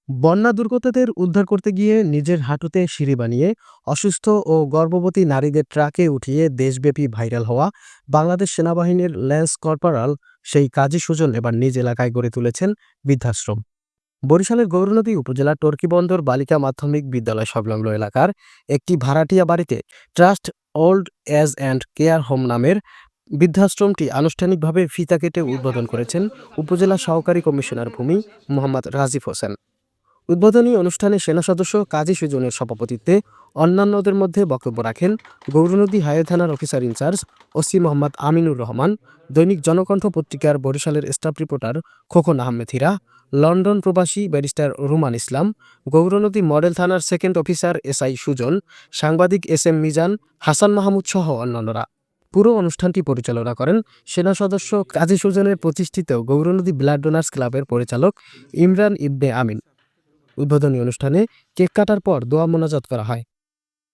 বন্যা দুর্গতদের উদ্ধার করতে গিয়ে নিজের হাঁটুতে সিঁড়ি বানিয়ে অসুস্থ ও গর্ভবতী নারীদের ট্রাকে উঠিয়ে দেশব্যাপী ভাইরাল হওয়া বাংলাদেশ সেনাবাহিনীর ল্যান্স কর্পোরাল সেই কাজী সুজন এবার নিজ এলাকায় গড়ে তুলেছেন বৃদ্ধাশ্রম। বরিশালের গৌরনদী উপজেলার টর্কিবন্দর বালিকা মাধ্যমিক বিদ্যালয় সংলগ্ন এলাকার একটি ভাড়াটিয়া বাড়িতে trust old age and care home নামের বৃদ্ধাশ্রমটি আনুষ্ঠানিকভাবে ফিতা কেটে উদ্বোধন করেছেন উপজেলা সহকারী কমিশনার ভূমি মোহাম্মদ রাজিফ হোসেন। উদ্বোধনী অনুষ্ঠানে সেনা সদস্য কাজী সুজনের সভাপতিত্বে অন্যান্যদের মধ্যে বক্তব্য রাখেন গৌরনদী হাইওয়ে থানার officer in charge OC Mohammad Aminur Rahman, দৈনিক জনকণ্ঠ পত্রিকার বরিশালের staff reporter Khokon Ahmed Hira, London প্রবাসী ব্যারিস্টার রুমান ইসলাম, গৌরনদী মডেল থানার সেকেন্ড অফিসার এসআই সুজন, সাংবাদিক এস এম মিজান, হাসান মাহমুদ সহ অন্যান্যরা। পুরো অনুষ্ঠানটি পরিচালনা করেন সেনা সদস্য কাজী সুজনের প্রতিষ্ঠিত গৌরনদী ব্লাড ডোনার্স ক্লাবের পরিচালক ইমরান ইবনে আমিন। উদ্বোধনী অনুষ্ঠানে কেক কাটার পর দোয়া মোনাজাত করা হয়।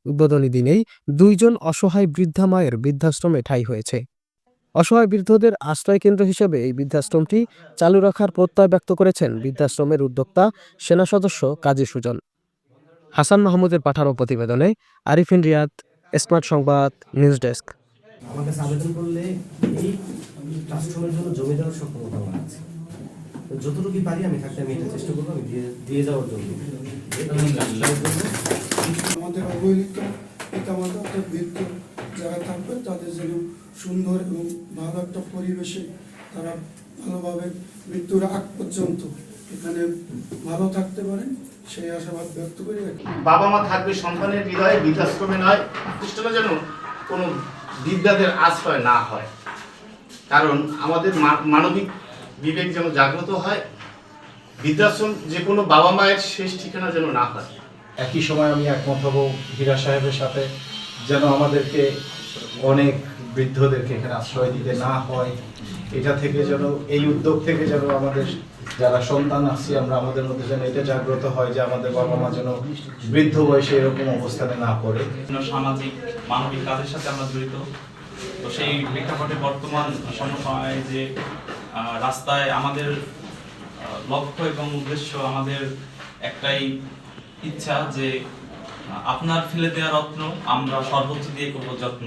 উদ্বোধনী দিনেই ২ জন অসহায় বৃদ্ধা মায়ের বৃদ্ধাশ্রমে ঠাঁই হয়েছে। অসহায় বৃদ্ধদের আশ্রয় কেন্দ্র হিসেবে এই বৃদ্ধাশ্রমটি চালু রাখার প্রত্যয় ব্যক্ত করেছেন বৃদ্ধাশ্রমের উদ্যোক্তা সেনা সদস্য কাজী সুজন। হাসান মাহমুদের পাঠানো প্রতিবেদনে আরিফিন রিয়াদ, স্মার্ট সংবাদ, নিউজ ডেস্ক। আমার কাছে আবেদন করলে এই ট্রাস্টের জন্য জমি দেওয়ার সক্ষমতা আমার আছে। যতটুকু পারি আমি থাকতে আমি এটা চেষ্টা করবো, আমি দিয়ে যাওয়ার জন্য। আমাদের অবহেলিত পিতামাতা অর্থাৎ বৃদ্ধ যারা থাকবে তাদের যেন সুন্দর এবং ভালো একটা পরিবেশে তারা ভালোভাবে মৃত্যুর আগ পর্যন্ত এখানে ভালো থাকতে পারেন সেই আশাবাদ ব্যক্ত করি। বাবা মা থাকবে সন্তানের হৃদয়ে, বৃদ্ধাশ্রমে নয়। খ্রিস্টানে যেন কোনো বিদ্যাদের আশ্রয় না হয়, কারণ আমাদের মানবিক বিবেক যেন জাগ্রত হয়। বৃদ্ধাশ্রম যে কোনো বাবা মায়ের শেষ ঠিকানা যেন না হয়। একই সময় আমি একমত হব হীরা সাহেবের সাথে, যেন আমাদেরকে অনেক বৃদ্ধদেরকে এখানে আশ্রয় দিতে না হয়। এটা থেকে যেন, এই উদ্যোগ থেকে যেন আমাদের যারা সন্তান আছি আমরা, আমাদের মধ্যে যেন এটা জাগ্রত হয় যে আমাদের বাবা মা যেন বৃদ্ধ বয়সে এরকম অবস্থানে না পড়ে। সামাজিক মানবিক কাজের সাথে আমরা জড়িত, তো সেই প্রেক্ষাপটে বর্তমান সময়ে যে রাস্তায় আমাদের লক্ষ্য এবং উদ্দেশ্য, আমাদের একটাই ইচ্ছা যে আপনার ফেলে দেওয়া রত্ন আমরা সর্বোচ্চ দিয়ে করবো যত্ন।